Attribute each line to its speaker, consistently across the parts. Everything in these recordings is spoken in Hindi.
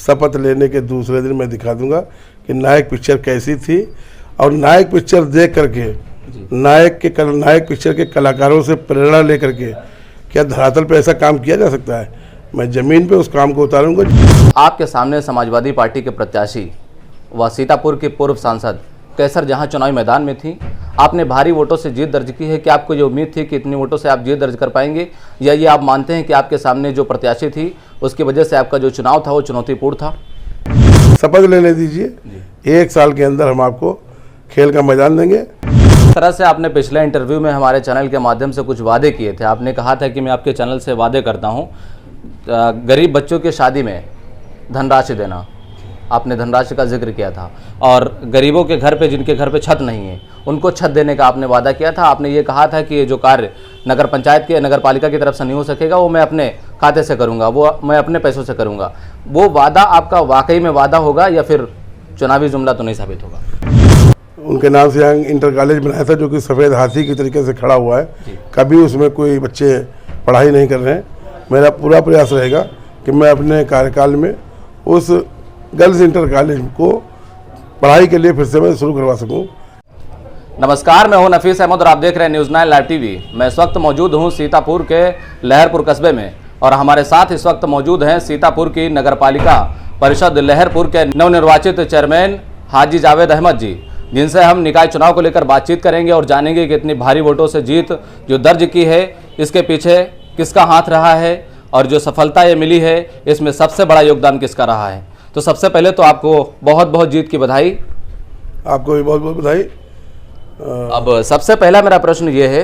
Speaker 1: शपथ लेने के दूसरे दिन मैं दिखा दूंगा कि नायक पिक्चर कैसी थी, और नायक पिक्चर देख करके नायक पिक्चर के कलाकारों से प्रेरणा लेकर के क्या धरातल पे ऐसा काम किया जा सकता है। मैं ज़मीन पे उस काम को उतारूंगा।
Speaker 2: आपके सामने समाजवादी पार्टी के प्रत्याशी व सीतापुर के पूर्व सांसद कैसर जहां चुनावी मैदान में थी, आपने भारी वोटों से जीत दर्ज की है। क्या आपको ये उम्मीद थी कि इतनी वोटों से आप जीत दर्ज कर पाएंगे, या ये आप मानते हैं कि आपके सामने जो प्रत्याशी थी उसकी वजह से आपका जो चुनाव था वो चुनौतीपूर्ण था?
Speaker 1: शपथ लेने दीजिए, 1 साल के अंदर हम आपको खेल का मैदान देंगे।
Speaker 2: इस तरह से आपने पिछले इंटरव्यू में हमारे चैनल के माध्यम से कुछ वादे किए थे। आपने कहा था कि मैं आपके चैनल से वादे करता हूँ गरीब बच्चों की शादी में धनराशि देना, आपने धनराशि का जिक्र किया था, और गरीबों के घर पे जिनके घर पे छत नहीं है उनको छत देने का आपने वादा किया था। आपने ये कहा था कि ये जो कार्य नगर पंचायत के नगर पालिका की तरफ से नहीं हो सकेगा, वो मैं अपने खाते से करूँगा, वो मैं अपने पैसों से करूँगा। वो वादा आपका वाकई में वादा होगा या फिर चुनावी जुमला तो नहीं साबित होगा?
Speaker 1: उनके नाम से यहाँ इंटर कॉलेज बनाया था जो कि सफ़ेद हाथी की तरीके से खड़ा हुआ है, कभी उसमें कोई बच्चे पढ़ाई नहीं कर रहे हैं। मेरा पूरा प्रयास रहेगा कि मैं अपने कार्यकाल में उस गर्ल्स इंटर कॉलेज को पढ़ाई के लिए फिर से मैं शुरू करवा सकूं।
Speaker 2: नमस्कार, मैं हूं नफीस अहमद और आप देख रहे हैं न्यूज़ 9 लाइव टीवी। मैं इस वक्त मौजूद हूं सीतापुर के लहरपुर कस्बे में, और हमारे साथ इस वक्त मौजूद हैं सीतापुर की नगर पालिका परिषद लहरपुर के नवनिर्वाचित चेयरमैन हाजी जावेद अहमद जी, जिनसे हम निकाय चुनाव को लेकर बातचीत करेंगे और जानेंगे कि इतनी भारी वोटों से जीत जो दर्ज की है इसके पीछे किसका हाथ रहा है, और जो सफलता ये मिली है इसमें सबसे बड़ा योगदान किसका रहा है। तो सबसे पहले तो आपको बहुत बहुत जीत की बधाई।
Speaker 1: आपको भी बहुत बहुत बधाई।
Speaker 2: अब सबसे पहला मेरा प्रश्न ये है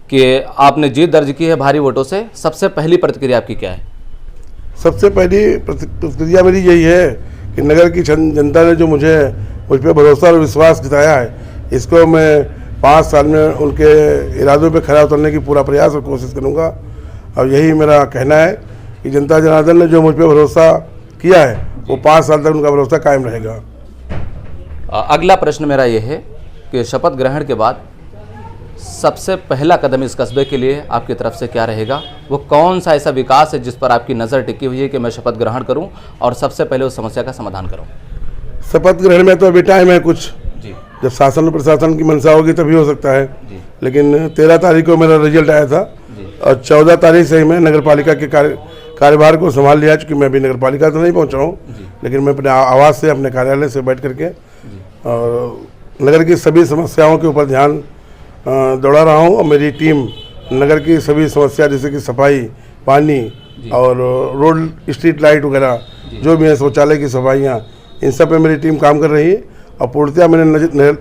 Speaker 2: कि आपने जीत दर्ज की है भारी वोटों से, सबसे पहली प्रतिक्रिया आपकी क्या है?
Speaker 1: सबसे पहली प्रतिक्रिया मेरी यही है कि नगर की जनता ने जो मुझ पर भरोसा और विश्वास जताया है, इसको मैं 5 साल में उनके इरादों पे खरा उतरने की पूरा प्रयास और कोशिश करूँगा। और यही मेरा कहना है कि जनता जनार्दन ने जो मुझ पर भरोसा किया है वो 5 साल तक उनका भरोसा कायम रहेगा।
Speaker 2: अगला प्रश्न मेरा ये है कि शपथ ग्रहण के बाद सबसे पहला कदम इस कस्बे के लिए आपकी तरफ से क्या रहेगा? वो कौन सा ऐसा विकास है जिस पर आपकी नज़र टिकी हुई है कि मैं शपथ ग्रहण करूं और सबसे पहले उस समस्या का समाधान करूं?
Speaker 1: शपथ ग्रहण में तो अभी टाइम है कुछ
Speaker 2: जी,
Speaker 1: जब शासन और प्रशासन की मंशा होगी तभी हो सकता है
Speaker 2: जी।
Speaker 1: लेकिन 13 तारीख को मेरा रिजल्ट आया था और 14 तारीख से ही मैं नगर पालिका के कार्यभार को संभाल लिया। चूँकि मैं अभी नगर पालिका तो नहीं पहुँचा हूँ, लेकिन मैं अपने आवास से अपने कार्यालय से बैठ करके और नगर की सभी समस्याओं के ऊपर ध्यान दौड़ा रहा हूँ। और मेरी टीम नगर की सभी समस्या जैसे कि सफाई, पानी और रोड, स्ट्रीट लाइट वगैरह जो भी है, शौचालय की सफाइयाँ, इन सब पे मेरी टीम काम कर रही है। और पूर्णतः मैंने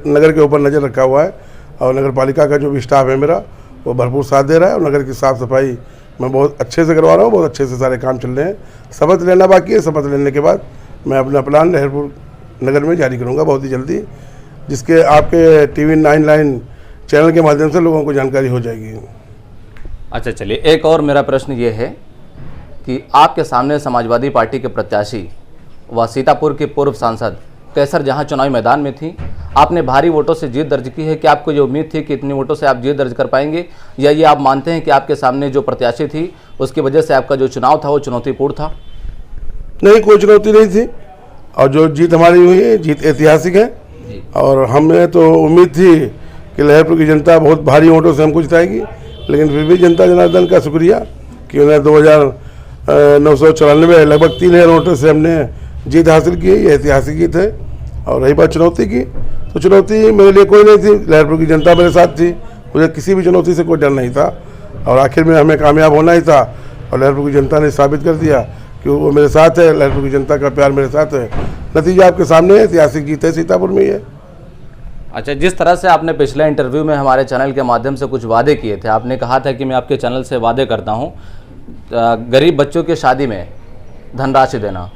Speaker 1: नगर के ऊपर नज़र रखा हुआ है, और नगर पालिका का जो भी स्टाफ है मेरा वो भरपूर साथ दे रहा है। और नगर की साफ़ सफाई मैं बहुत अच्छे से करवा रहा हूँ, बहुत अच्छे से सारे काम चल रहे हैं। शपथ लेना बाकी है, शपथ लेने के बाद मैं अपना प्लान लहरपुर नगर में जारी करूँगा बहुत ही जल्दी, जिसके आपके TV 9 लाइन चैनल के माध्यम से लोगों को जानकारी हो जाएगी। अच्छा,
Speaker 2: चलिए, एक और मेरा प्रश्न ये है कि आपके सामने समाजवादी पार्टी के प्रत्याशी व सीतापुर के पूर्व सांसद कैसर जहां चुनावी मैदान में थी, आपने भारी वोटों से जीत दर्ज की है। क्या आपको ये उम्मीद थी कि इतनी वोटों से आप जीत दर्ज कर पाएंगे, या ये आप मानते हैं कि आपके सामने जो प्रत्याशी थी उसकी वजह से आपका जो चुनाव था वो चुनौतीपूर्ण था?
Speaker 1: नहीं, कोई चुनौती नहीं थी, और जो जीत हमारी हुई है जीत ऐतिहासिक है। और हमें तो उम्मीद थी कि लहरपुर की जनता बहुत भारी वोटों से हमको जिताएगी, लेकिन फिर भी जनता जनार्दन का शुक्रिया कि उन्हें 2994 लगभग 3000 वोटों से हमने जीत हासिल की। ये ऐतिहासिक जीत है। और रही बात चुनौती की, तो चुनौती मेरे लिए कोई नहीं थी, लहरपुर की जनता मेरे साथ थी, मुझे किसी भी चुनौती से कोई डर नहीं था। और आखिर में हमें कामयाब होना ही था, और लहरपुर की जनता ने साबित कर दिया कि वो मेरे साथ है, लहरपुर की जनता का प्यार मेरे साथ है। नतीजा आपके सामने है, ऐतिहासिक जीत है, सीतापुर में ही है।
Speaker 2: अच्छा, जिस तरह से आपने पिछले इंटरव्यू में हमारे चैनल के माध्यम से कुछ वादे किए थे, आपने कहा था कि मैं आपके चैनल से वादे करता हूँ गरीब बच्चों की शादी में धनराशि देना,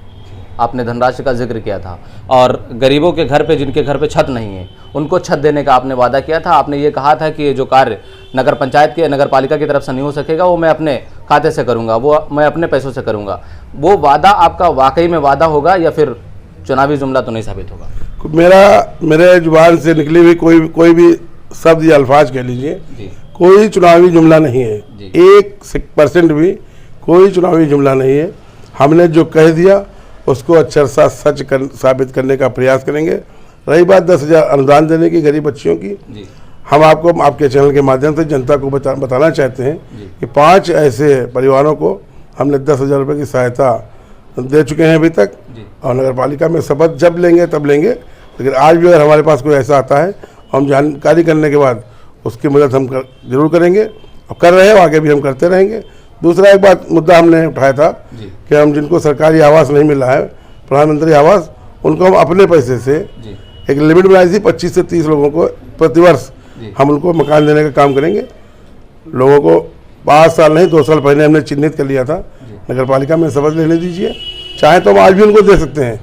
Speaker 2: आपने धनराशि का जिक्र किया था, और गरीबों के घर पे जिनके घर पे छत नहीं है उनको छत देने का आपने वादा किया था। आपने ये कहा था कि ये जो कार्य नगर पंचायत के नगर पालिका की तरफ से नहीं हो सकेगा, वो मैं अपने खाते से करूँगा, वो मैं अपने पैसों से करूँगा। वो वादा आपका वाकई में वादा होगा या फिर चुनावी जुमला तो नहीं साबित होगा?
Speaker 1: मेरे जुबान से निकली हुई कोई भी शब्द या अल्फाज कह लीजिए, कोई चुनावी जुमला नहीं है। 1% भी कोई चुनावी जुमला नहीं है। हमने जो कह दिया उसको अक्षरशः साबित करने का प्रयास करेंगे। रही बात 10,000 अनुदान देने की गरीब बच्चियों की,
Speaker 2: जी
Speaker 1: हम आपको आपके चैनल के माध्यम से जनता को बताना चाहते हैं कि 5 ऐसे परिवारों को हमने 10,000 रुपये की सहायता दे चुके हैं अभी तक। और नगर पालिका में शपथ जब लेंगे तब लेंगे, लेकिन आज भी अगर हमारे पास कोई ऐसा आता है, हम जानकारी करने के बाद उसकी मदद हम जरूर करेंगे और कर रहे हैं, आगे भी हम करते रहेंगे। दूसरा एक बात मुद्दा हमने उठाया था कि हम जिनको सरकारी आवास नहीं मिल रहा है, प्रधानमंत्री आवास, उनको हम अपने पैसे से एक लिमिट बनाई थी 25 से 30 लोगों को प्रतिवर्ष हम उनको मकान देने का काम करेंगे। लोगों को 5 साल नहीं 2 साल पहले हमने चिन्हित कर लिया था। नगर पालिका में शपथ लेने दीजिए, चाहे तो हम आज भी उनको दे सकते हैं,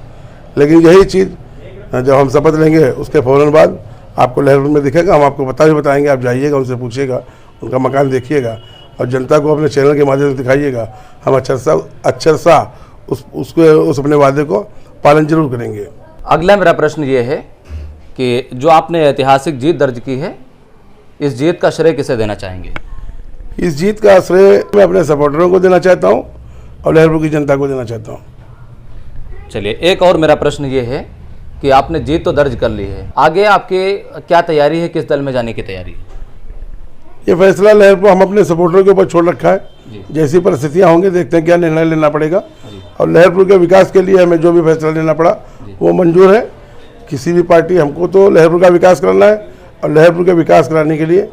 Speaker 1: लेकिन यही चीज़ जब हम शपथ लेंगे उसके फ़ौरन बाद आपको लहरपुर में दिखेगा। हम आपको भी बताएंगे, आप जाइएगा, उनसे पूछिएगा, उनका मकान देखिएगा और जनता को अपने चैनल के माध्यम से दिखाइएगा। हम अक्षरशः उस अपने वादे को पालन जरूर करेंगे।
Speaker 2: अगला मेरा प्रश्न ये है कि जो आपने ऐतिहासिक जीत दर्ज की है, इस जीत का श्रेय किसे देना चाहेंगे?
Speaker 1: इस जीत का श्रेय मैं अपने सपोर्टरों को देना चाहता हूं और लहरपुर की जनता को देना चाहता हूं।
Speaker 2: चलिए, एक और मेरा प्रश्न ये है कि आपने जीत तो दर्ज कर ली है, आगे आपके क्या तैयारी है, किस दल में जाने की तैयारी है?
Speaker 1: ये फैसला लहरपुर हम अपने सपोर्टरों के ऊपर छोड़ रखा है। जैसी परिस्थितियां होंगी देखते हैं क्या निर्णय लेना पड़ेगा, और लहरपुर के विकास के लिए हमें जो भी फैसला लेना पड़ा वो मंजूर है। किसी भी पार्टी, हमको तो लहरपुर का विकास करना है, और लहरपुर का विकास कराने के लिए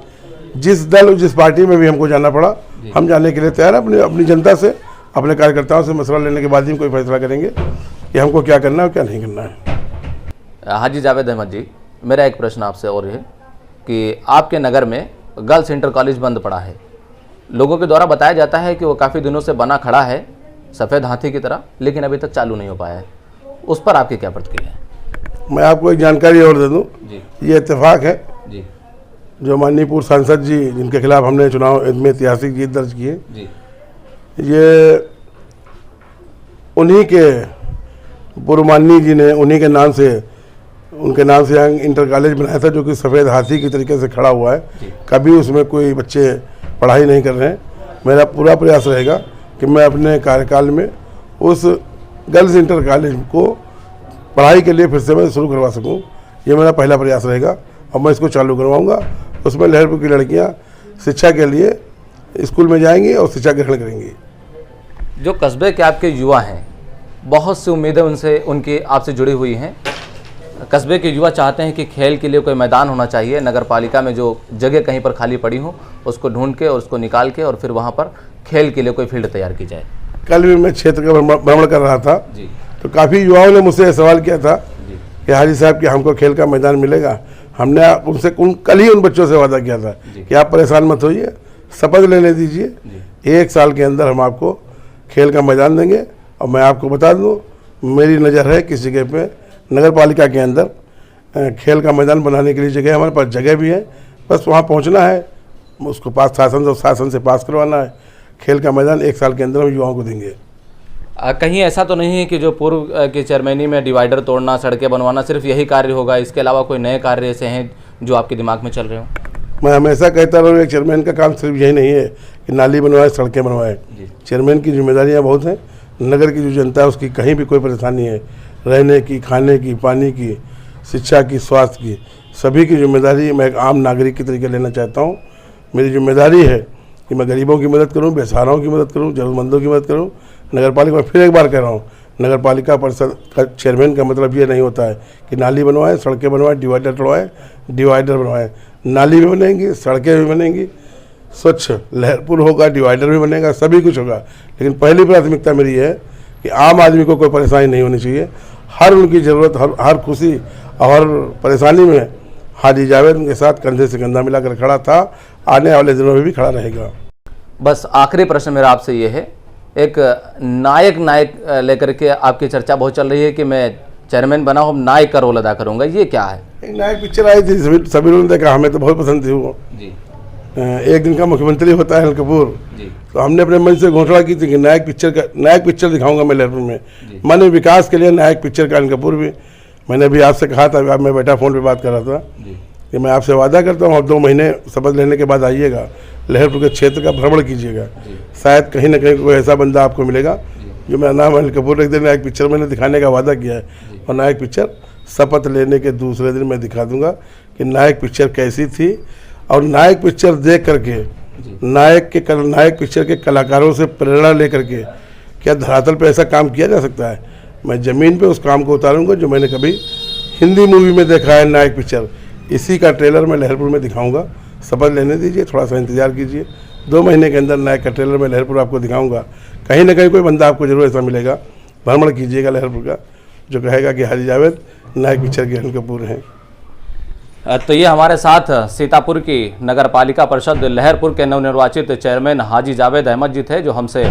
Speaker 1: जिस दल जिस पार्टी में भी हमको जाना पड़ा, हम जाने के लिए तैयार हैं। अपनी जनता से, अपने कार्यकर्ताओं से मशवरा लेने के बाद ही कोई फैसला करेंगे कि हमको क्या करना है और क्या नहीं करना है।
Speaker 2: हाजी जावेद अहमद जी, मेरा एक प्रश्न आपसे और है कि आपके नगर में गर्ल्स इंटर कॉलेज बंद पड़ा है। लोगों के द्वारा बताया जाता है कि वो काफ़ी दिनों से बना खड़ा है सफ़ेद हाथी की तरह, लेकिन अभी तक चालू नहीं हो पाया है। उस पर आपकी क्या प्रतिक्रिया है?
Speaker 1: मैं आपको एक जानकारी और दे दूं, ये इत्तेफाक है
Speaker 2: जी,
Speaker 1: जो माननीय पूर्व सांसद जी जिनके खिलाफ हमने चुनाव में ऐतिहासिक जीत दर्ज की है, ये उन्हीं के पूर्व माननीय जी ने उन्हीं के नाम से, उनके नाम से यहाँ इंटर कॉलेज बनाया था, जो कि सफ़ेद हाथी की तरीके से खड़ा हुआ है। कभी उसमें कोई बच्चे पढ़ाई नहीं कर रहे हैं। मेरा पूरा प्रयास रहेगा कि मैं अपने कार्यकाल में उस गर्ल्स इंटर कॉलेज को पढ़ाई के लिए फिर से मैं शुरू करवा सकूं। ये मेरा पहला प्रयास रहेगा और मैं इसको चालू करवाऊंगा। उसमें लहरपुर की लड़कियां शिक्षा के लिए स्कूल में जाएंगी और शिक्षा ग्रहण करेंगी।
Speaker 2: जो कस्बे के आपके युवा हैं, बहुत सी उम्मीदें उनकी आपसे जुड़ी हुई हैं। कस्बे के युवा चाहते हैं कि खेल के लिए कोई मैदान होना चाहिए, नगर पालिका में जो जगह कहीं पर खाली पड़ी हो उसको ढूंढ के और उसको निकाल के और फिर वहाँ पर खेल के लिए कोई फील्ड तैयार की जाए।
Speaker 1: कल भी मैं क्षेत्र का भ्रमण कर रहा था
Speaker 2: जी,
Speaker 1: तो काफ़ी युवाओं ने मुझसे सवाल किया था कि हाजी साहब कि हमको खेल का मैदान मिलेगा। हमने उनसे कल ही उन बच्चों से वादा किया था कि आप परेशान मत होइए, शपथ लेने दीजिए, 1 साल के अंदर हम आपको खेल का मैदान देंगे। और मैं आपको बता दूँ, मेरी नज़र है किस जगह पे नगर पालिका के अंदर खेल का मैदान बनाने के लिए जगह, हमारे पास जगह भी है, बस वहाँ पहुँचना है, उसको शासन से पास करवाना है। खेल का मैदान 1 साल के अंदर हम युवाओं को देंगे।
Speaker 2: कहीं ऐसा तो नहीं है कि जो पूर्व की चेयरमैनी में डिवाइडर तोड़ना, सड़कें बनवाना, सिर्फ यही कार्य होगा, इसके अलावा कोई नए कार्य ऐसे हैं जो आपके दिमाग में चल रहे हो?
Speaker 1: मैं हमेशा कहता रहूँ, एक चेयरमैन का काम सिर्फ यही नहीं है कि नाली बनवाए, सड़कें बनवाए। चेयरमैन की जिम्मेदारियाँ बहुत हैं। नगर की जो जनता है उसकी कहीं भी कोई परेशानी है, रहने की, खाने की, पानी की, शिक्षा की, स्वास्थ्य की, सभी की जिम्मेदारी मैं एक आम नागरिक की तरीके लेना चाहता हूँ। मेरी जिम्मेदारी है कि मैं गरीबों की मदद करूँ, बेसहाराओं की मदद करूँ, जरूरतमंदों की मदद करूँ। नगर पालिका, फिर एक बार कह रहा हूँ, नगर पालिका परिषद का चेयरमैन का मतलब ये नहीं होता है कि नाली बनवाएं, सड़कें बनवाएं, डिवाइडर बनवाएं। नाली भी बनेंगी, सड़कें भी बनेंगी, स्वच्छ लहरपुर होगा, डिवाइडर भी बनेगा, सभी कुछ होगा। लेकिन पहली प्राथमिकता मेरी है कि आम आदमी को कोई परेशानी नहीं होनी चाहिए। हर उनकी ज़रूरत, हर खुशी और परेशानी में हाजी जावेद उनके साथ कंधे से कंधा मिलाकर खड़ा था, आने वाले दिनों में भी खड़ा रहेगा।
Speaker 2: बस आखिरी प्रश्न मेरा आपसे ये है, एक नायक लेकर के आपकी चर्चा बहुत चल रही है कि मैं चेयरमैन बना हूँ, नायक का रोल अदा करूँगा, ये क्या है? एक
Speaker 1: नायक पिक्चर आई थी, सभी लोगों ने देखा, हमें तो बहुत पसंद थी वो जी। एक दिन का मुख्यमंत्री होता है अनिल कपूर, तो हमने अपने मन से घोषणा की थी कि नायक पिक्चर दिखाऊंगा मैं लहरपुर में। मैंने विकास के लिए नायक पिक्चर का अनिल कपूर भी, मैंने भी आपसे कहा था, अब मैं बैठा फ़ोन पे बात कर रहा था कि मैं आपसे वादा करता हूँ, अब 2 महीने शपथ लेने के बाद आइएगा, लहरपुर के क्षेत्र का भ्रमण कीजिएगा। शायद कहीं ना कहीं कोई ऐसा बंदा आपको मिलेगा जो मेरा नाम अनिल कपूर, एक दिन नायक पिक्चर मैंने दिखाने का वादा किया है, और नायक पिक्चर शपथ लेने के दूसरे दिन मैं दिखा दूंगा कि नायक पिक्चर कैसी थी। और नायक पिक्चर देख करके नायक पिक्चर के कलाकारों से प्रेरणा लेकर के क्या धरातल पे ऐसा काम किया जा सकता है। मैं ज़मीन पे उस काम को उतारूंगा जो मैंने कभी हिंदी मूवी में देखा है। नायक पिक्चर इसी का ट्रेलर मैं लहरपुर में दिखाऊंगा। शपथ लेने दीजिए, थोड़ा सा इंतजार कीजिए, 2 महीने के अंदर नायक का ट्रेलर मैं लहरपुर आपको दिखाऊंगा। कहीं ना कहीं कोई बंदा आपको जरूर ऐसा मिलेगा, भ्रमण कीजिएगा लहरपुर का, जो कहेगा कि हाजी जावेद नायक पिक्चर के अनिल कपूर हैं।
Speaker 2: तो ये हमारे साथ सीतापुर की नगर पालिका परिषद लहरपुर के नवनिर्वाचित चेयरमैन हाजी जावेद अहमद जी थे, जो हमसे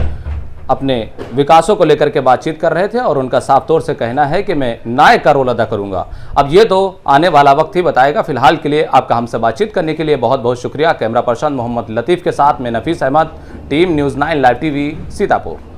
Speaker 2: अपने विकासों को लेकर के बातचीत कर रहे थे, और उनका साफ तौर से कहना है कि मैं नायक का रोल अदा करूंगा। अब ये तो आने वाला वक्त ही बताएगा। फिलहाल के लिए आपका हमसे बातचीत करने के लिए बहुत बहुत शुक्रिया। कैमरा पर्सन मोहम्मद लतीफ़ के साथ मैं Nafees Ahmad, team news 9 live TV Sitapur.